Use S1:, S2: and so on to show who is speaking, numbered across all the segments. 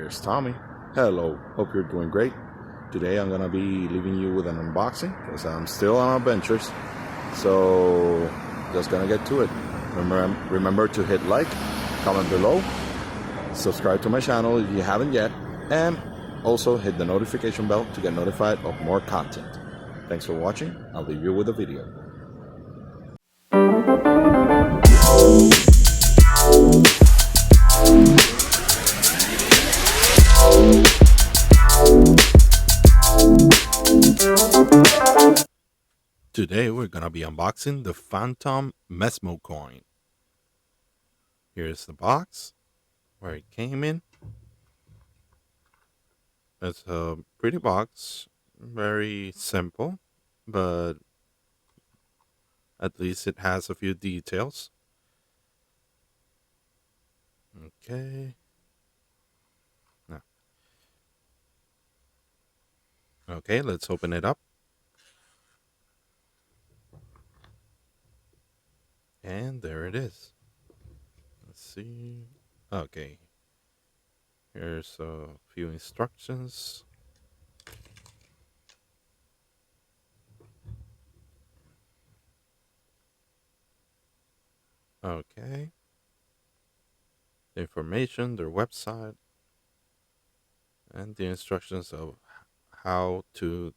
S1: Here's Tommy. Hello, hope you're doing great. Today I'm gonna be leaving you with an unboxing because I'm still on adventures. So just gonna get to it. Remember to hit like, comment below, subscribe to my channel if you haven't yet, and also hit the notification bell to get notified of more content. Thanks for watching. I'll leave you with the video. Today we're gonna be unboxing the Phantom Mezmocoin. Here's the box where it came in. It's a pretty box, very simple, but at least it has a few details. Okay. No. Okay, let's open it up. And there it is. Let's see. Okay. Here's a few instructions. Okay. The information, their website, and the instructions of how to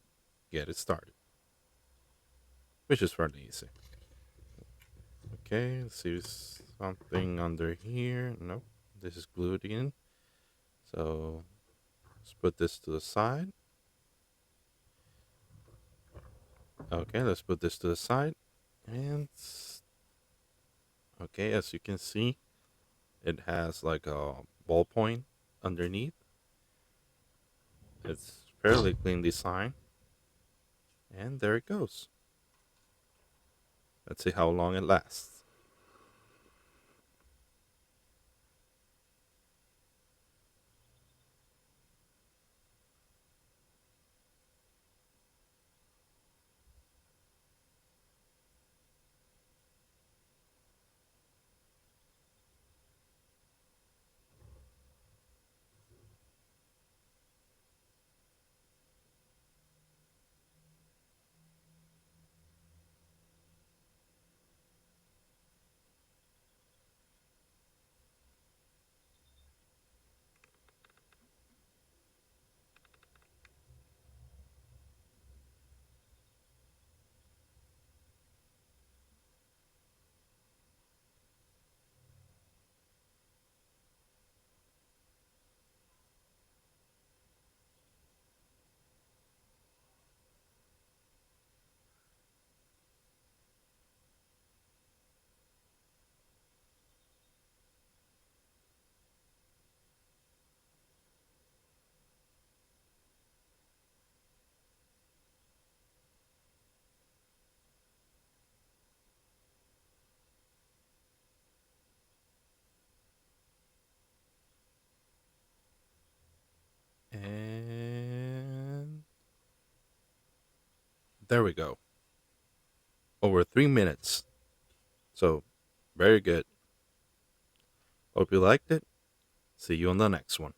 S1: get it started, which is fairly easy. Okay, let's see something under here. Nope, this is glued in. So let's put this to the side. Okay, let's put this to the side. And okay, as you can see, it has like a ballpoint underneath. It's fairly clean design. And there it goes. Let's see how long it lasts. And there we go. Over 3 minutes. So, very good. Hope you liked it. See you on the next one.